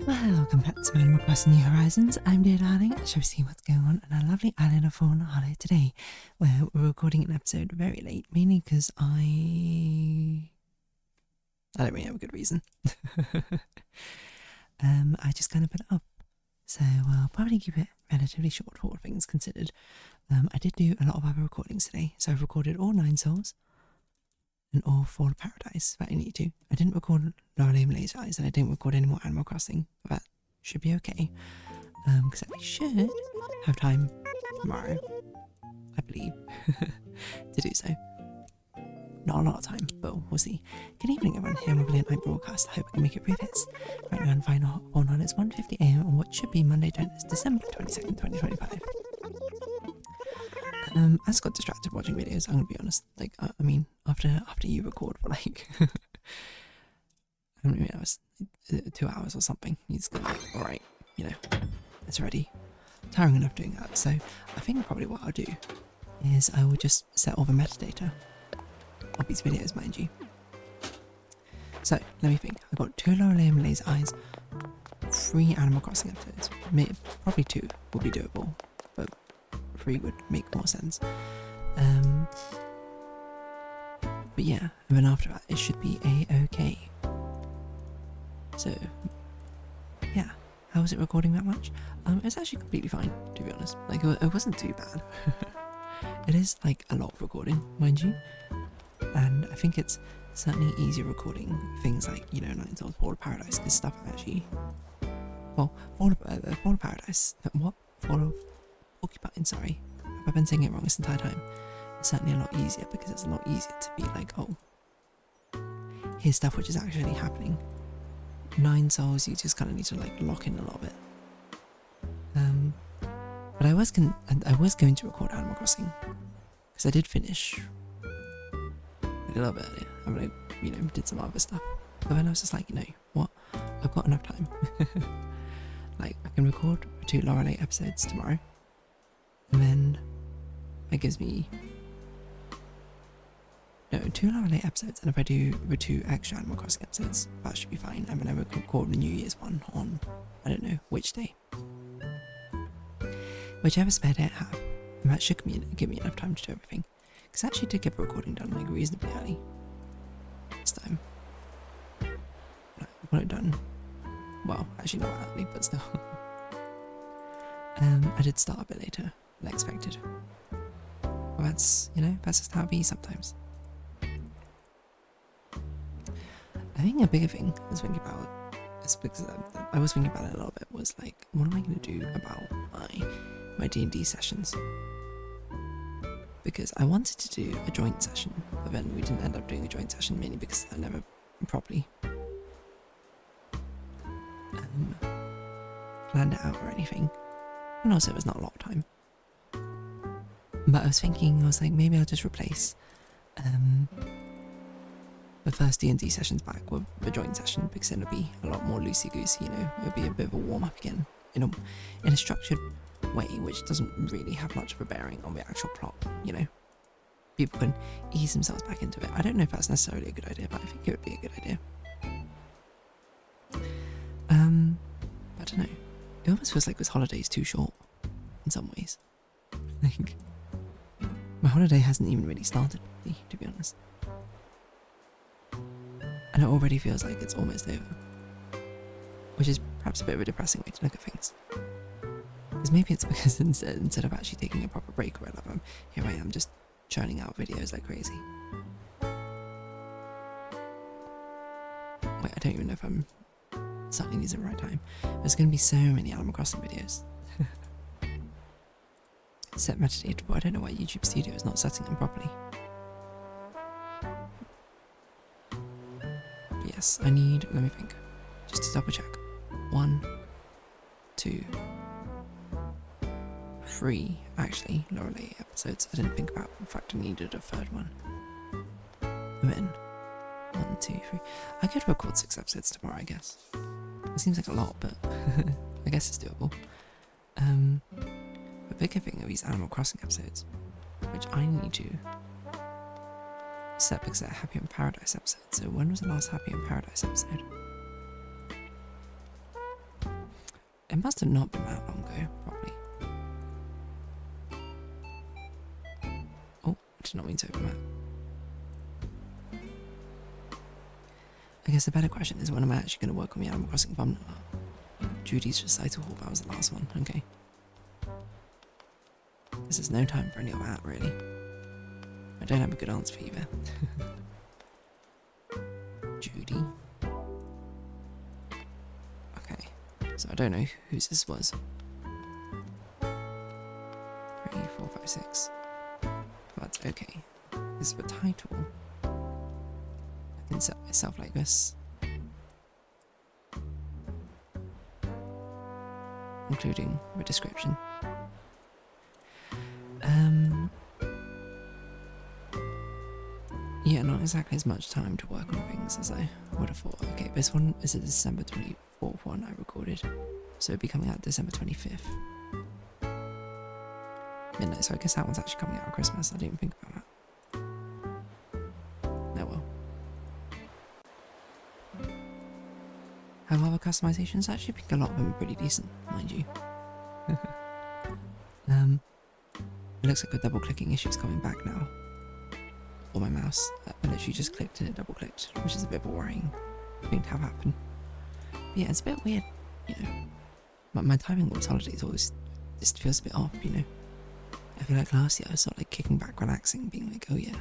Well, welcome back to Animal Crossing New Horizons. I'm dear darling. Shall we see what's going on in our lovely island of Fawnhallow today, where we're recording an episode very late, mainly because I don't really have a good reason. I just kind of put it up, so I'll probably keep it relatively short for all things considered. I did do a lot of other recordings today, so I've recorded all 9 souls and all Fall of Paradise that I need to. I didn't record Lorelei and Laser Eyes, and I didn't record any more Animal Crossing, but that should be okay. Because I should have time tomorrow, I believe, to do so. Not a lot of time, but we'll see. Good evening, everyone. Here on Brilliant Night Broadcast. I hope I can make it through this. Right now, I'm final on it's 1:50 AM on what should be Monday, December 22nd, 2025. I just got distracted watching videos, I'm gonna be honest. Like, I mean, after you record for like, how many hours? 2 hours or something, you just go like, alright, you know, it's already tiring enough doing that. So, I think probably what I'll do is I will just set all the metadata of these videos, mind you. So, let me think. I've got 2 Lorelei and Laser Eyes, 3 Animal Crossing episodes. Probably 2 will be doable, but 3 would make more sense. But yeah, and then after that, it should be a-okay. So, yeah. How was it recording that much? It's actually completely fine, to be honest. Like, it wasn't too bad. It is, like, a lot of recording, mind you. And I think it's certainly easier recording things like, you know, 9 Souls, Fall of Paradise, because stuff actually... Well, Fall of Paradise... What? Fall of Porcupine, sorry. I've been saying it wrong this entire time. It's certainly a lot easier, because it's a lot easier to be like, oh, here's stuff which is actually happening. 9 Souls, you just kind of need to, like, lock in a little bit. But I was going to record Animal Crossing, because I did finish a little bit earlier. I mean, I, you know, did some other stuff. But then I was just like, you know, what? I've got enough time. Like, I can record 2 Lorelei episodes tomorrow. And then that gives me... No, 2 Lorelei episodes. And if I do the 2 extra Animal Crossing episodes, that should be fine. And then I will record the New Year's one on, I don't know, which day. Whichever spare day I have. And that should give me enough time to do everything. Because I actually did get the recording done like reasonably early this time. I got it done. Well, actually not that early, but still. I did start a bit later than expected. Well, that's, you know, that's just how it be sometimes. I think a bigger thing I was thinking about, is because I was thinking about it a little bit, was like, what am I going to do about my D&D sessions? Because I wanted to do a joint session, but then we didn't end up doing a joint session, mainly because I never properly planned it out or anything. And also, it was not a lot of time. But I was thinking, I was like, maybe I'll just replace the first D&D sessions back with the joint session, because then it'll be a lot more loosey-goosey, you know, it'll be a bit of a warm-up again, in a structured way, which doesn't really have much of a bearing on the actual plot, you know. People can ease themselves back into it. I don't know if that's necessarily a good idea, but I think it would be a good idea. I don't know. It almost feels like this holiday is too short, in some ways. Like, my holiday hasn't even really started, to be honest. And it already feels like it's almost over. Which is perhaps a bit of a depressing way to look at things. Because maybe it's because instead of actually taking a proper break or whatever, here I am just churning out videos like crazy. Wait, I don't even know if I'm starting these at the right time. There's going to be so many Animal Crossing videos. Set metadata, but I don't know why YouTube Studio is not setting them properly. But yes, I need, let me think, just to double check. 1, 2, 3, actually, Lorelei episodes I didn't think about. In fact, I needed a 3rd one. And then 1, 2, 3. I could record 6 episodes tomorrow, I guess. It seems like a lot, but I guess it's doable. The bigger thing are these Animal Crossing episodes, which I need to set because they're Happy in Paradise episodes. So when was the last Happy in Paradise episode? It must have not been that long ago, probably. Oh, I did not mean to open that. I guess the better question is, when am I actually going to work on the Animal Crossing thumbnail? Judy's recital hall, that was the last one, okay. This is no time for any of that, really. I don't have a good answer for you there. Judy. Okay, so I don't know whose this was. 3, 4, 5, 6. But okay. This is the title. I can set myself like this. Including the description. Yeah, not exactly as much time to work on things as I would have thought. Okay, this one is a December 24th one I recorded, so it'll be coming out December 25th. Midnight, so I guess that one's actually coming out on Christmas. I didn't even think about that. Oh well. Have other customizations? Actually, I think a lot of them are pretty decent, mind you. It looks like a double clicking issue is coming back now. Or my mouse. I literally just clicked and it double clicked, which is a bit of a worrying thing to have happen. But yeah, it's a bit weird, you know. My timing with holidays always just feels a bit off, you know. I feel like last year I was sort of like kicking back, relaxing, being like, oh yeah,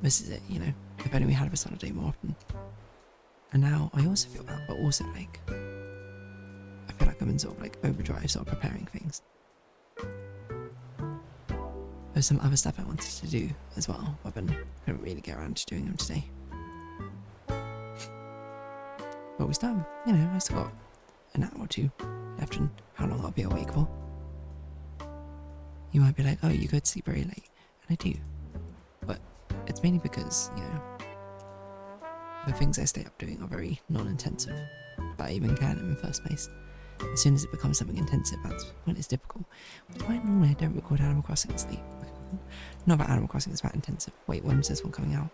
this is it, you know. If only we had this holiday more often. And now I also feel that, but also like, I feel like I'm in sort of like overdrive, sort of preparing things. There's some other stuff I wanted to do as well, but I couldn't really get around to doing them today. But we still have, you know, I still got an hour or two left in how long I'll be awake for. You might be like, oh, you go to sleep very late, and I do. But it's mainly because, you know, the things I stay up doing are very non-intensive, but I even can in the first place. As soon as it becomes something intensive, that's when it's difficult. Which is why normally I don't record Animal Crossing asleep. Not that Animal Crossing is that intensive. Wait, when's this one coming out?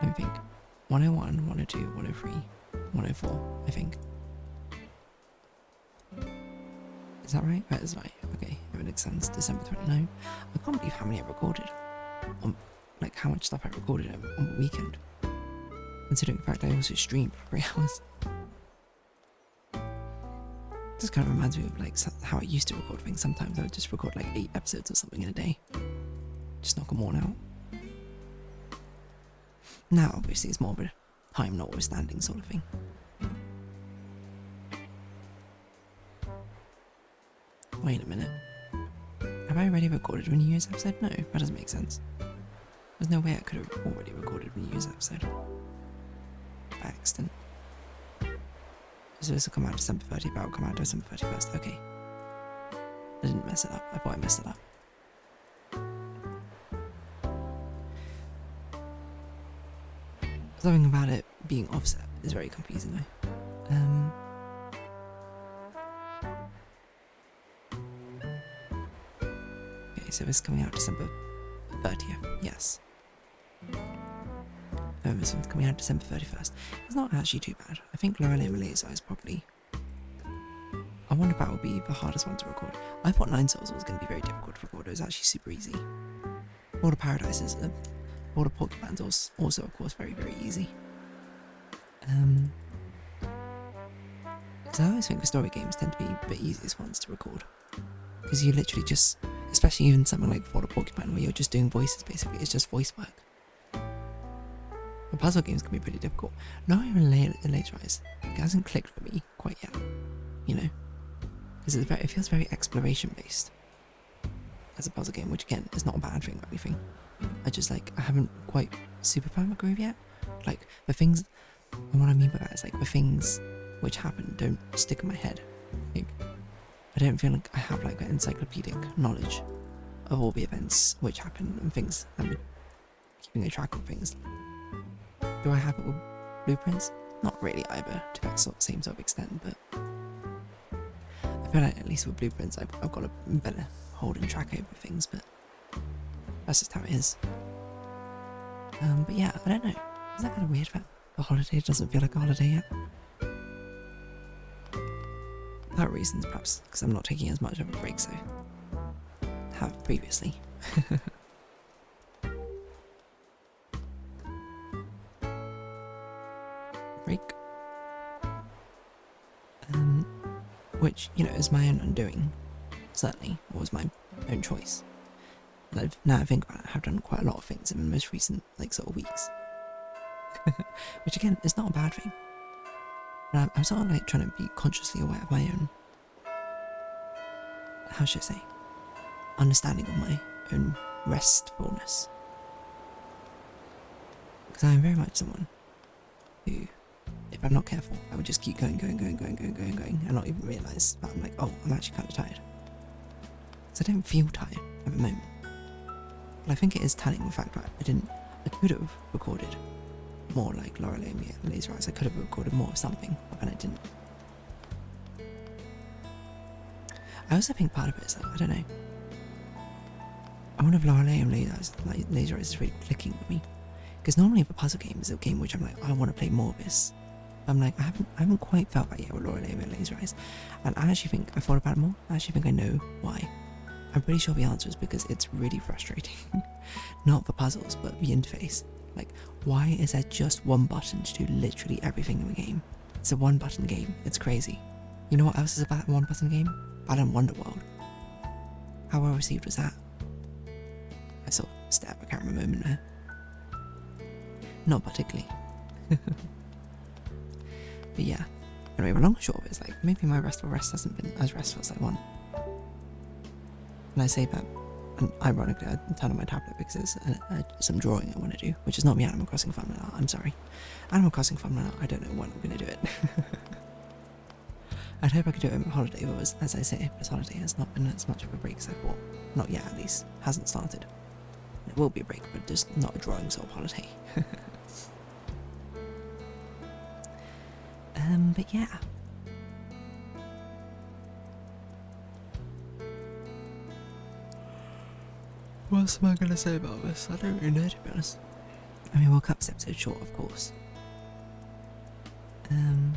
Let me think. 101, 102, 103, 104, I think. Is that right? That is right. Okay, if it extends December 29. I can't believe how many I recorded. Like how much stuff I recorded on the weekend. Considering the fact I also streamed for 3 hours. This kind of reminds me of like how I used to record things. Sometimes I would just record like 8 episodes or something in a day. Just knock them all out. Now obviously it's more of a time notwithstanding sort of thing. Wait a minute. Have I already recorded a New Year's episode? No, that doesn't make sense. There's no way I could have already recorded a New Year's episode. By accident. So this will come out December 30th, that will come out December 31st. Okay. I didn't mess it up. I thought I messed it up. Something about it being offset is very confusing though. Okay, so this is coming out December 30th. Yes. This one's coming out December 31st. It's not actually too bad. I think Lorelei Releza is probably... I wonder if that would be the hardest one to record. I thought 9 Souls was going to be very difficult to record. It was actually super easy. Border Paradises, Border Porcupines also of course very, very easy. Because I always think the story games tend to be the easiest ones to record. Because you literally just, especially even something like Border Porcupine where you're just doing voices basically, it's just voice work. The puzzle games can be pretty difficult. Not even later eyes. It hasn't clicked for me quite yet. You know? Because it feels very exploration based. As a puzzle game, which again is not a bad thing or anything. I haven't quite super found my groove yet. Like the things, and what I mean by that is like the things which happen don't stick in my head. Like, I don't feel like I have like an encyclopedic knowledge of all the events which happen and things. I'm keeping a track of things. Do I have it with blueprints? Not really either, to that same sort of extent, but I feel like at least with blueprints I've got a better hold and track over things, but that's just how it is. But yeah, I don't know. Is that kind of weird? the holiday doesn't feel like a holiday yet. That reasons perhaps because I'm not taking as much of a break as I have previously. Break. Which, you know, is my own undoing. Certainly, or was my own choice. And now I think about it, I have done quite a lot of things in the most recent, like, sort of weeks. Which again, is not a bad thing. But I'm sort of like trying to be consciously aware of my own, how should I say, understanding of my own restfulness. Because I am very much someone who, if I'm not careful, I would just keep going, and not even realise that I'm like, oh, I'm actually kind of tired. So I don't feel tired at the moment. But I think it is telling the fact that I could have recorded more like Lorelei and Laser Eyes. I could have recorded more of something, and I didn't. I also think part of it is like, I don't know. I wonder if Lorelei and Laser Eyes is really clicking with me. Because normally if a puzzle game is a game which I'm like, I want to play more of this. I'm like, I haven't quite felt that yet with Lorelei and Laser Eyes. And I actually think I thought about it more. I actually think I know why. I'm pretty sure the answer is because it's really frustrating. Not the puzzles, but the interface. Like, why is there just one button to do literally everything in the game? It's a one button game. It's crazy. You know what else is a one button game? Balan Wonderworld. How well received was that? I sort of stared at the camera a moment there. Not particularly. But yeah. Anyway, the long and short of it is like, maybe my rest hasn't been as restful as I want. And I say that, and ironically, I turn on my tablet because there's some drawing I want to do, which is not the Animal Crossing Fawnhallow. I'm sorry. Animal Crossing Fawnhallow, I don't know when I'm going to do it. I'd hope I could do it on holiday, but as I say, this holiday has not been as much of a break as I thought. Not yet, at least. Hasn't started. It will be a break, but just not a drawing sort of holiday. But yeah. What else am I going to say about this? I don't really know, to be honest. I mean, we'll cut this episode short, of course. Dun,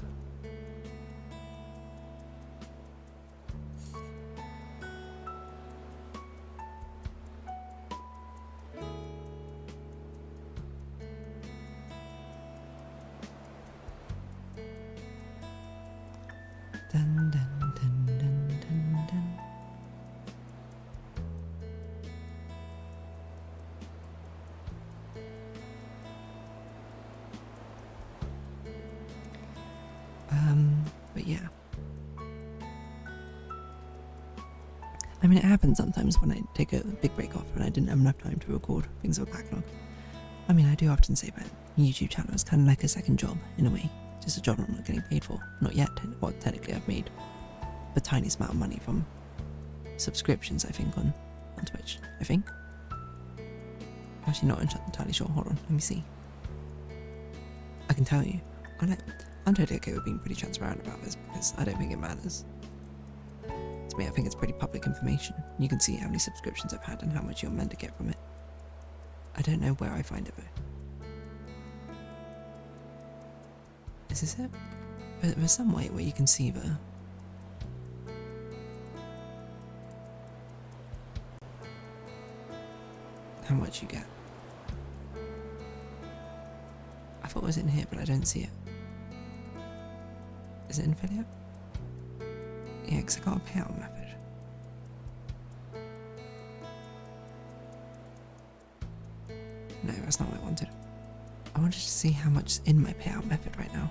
dun, dun, dun, dun, dun. But yeah. I mean, it happens sometimes when I take a big break off and I didn't have enough time to record things on backlog. I mean, I do often say that YouTube channel is kind of like a second job, in a way. Just a job I'm not getting paid for. Not yet. Well, technically I've made the tiniest amount of money from subscriptions, I think, on Twitch, I think. Actually, not entirely sure. Hold on, let me see. I can tell you. I'm totally okay with being pretty transparent about this because I don't think it matters. To me, I think it's pretty public information. You can see how many subscriptions I've had and how much you're meant to get from it. I don't know where I find it though. Is this it? But there's some way where you can see how much you get. I thought it was in here, but I don't see it. Is it in affiliate? Yeah, because I got a payout method. No, that's not what I wanted. I wanted to see how much is in my payout method right now.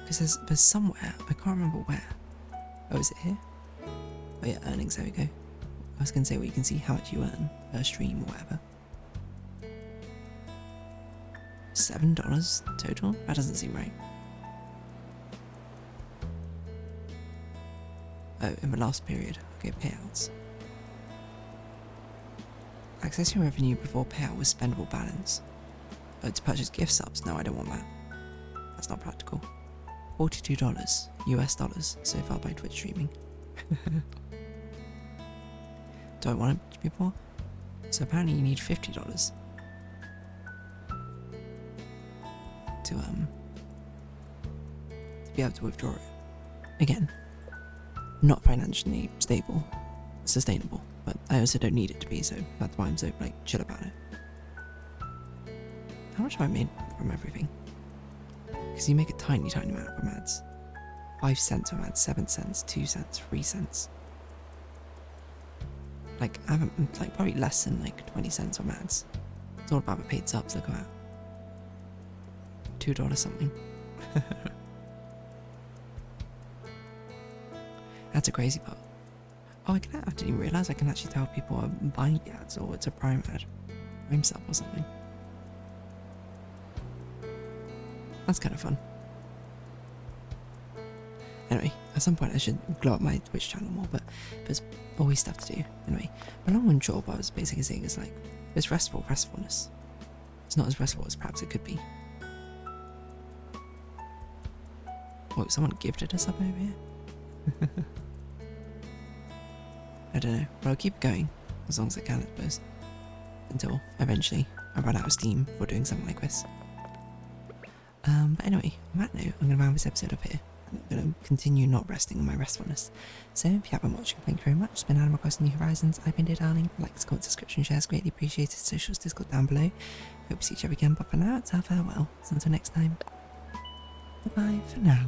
Because there's somewhere, I can't remember where. Oh, is it here? Oh yeah, earnings, there we go. I was going to say where you can see how much you earn per stream or whatever. $7 total? That doesn't seem right. Oh, in the last period. Okay, payouts. Access your revenue before payout with spendable balance. Oh, to purchase gift subs? No, I don't want that. That's not practical. $42 US dollars so far by Twitch streaming. Do I want it to be more? So apparently you need $50. to be able to withdraw it. Again, not financially sustainable, but I also don't need it to be, so that's why I'm so like chill about it. How much have I made from everything? Because you make a tiny amount from ads. 5 cents from ads, 7 cents, 2 cents, 3 cents. Like, I haven't, like, probably less than, like, 20 cents from ads. It's all about the paid subs, look at that. $2 something. That's a crazy part. Oh, I didn't even realise I can actually tell people are buying the ads, or it's a Prime ad. Prime sub or something. That's kind of fun. Anyway, at some point I should glow up my Twitch channel more, but there's always stuff to do. Anyway, my long and short, what I was basically saying is like, there's restfulness. It's not as restful as perhaps it could be. Oh, someone gifted us up over here? I don't know, but I'll keep going as long as I can, I suppose. Until eventually I run out of steam for doing something like this. But anyway, on that note, I'm going to round this episode up here. I'm going to continue not resting on my restfulness. So if you have been watching, thank you very much. It's been Animal Crossing New Horizons. I've been dear darling. Likes, comments, subscription, shares, greatly appreciated. Socials, Discord down below. Hope to see you again, but for now, it's our farewell. So until next time, bye-bye for now.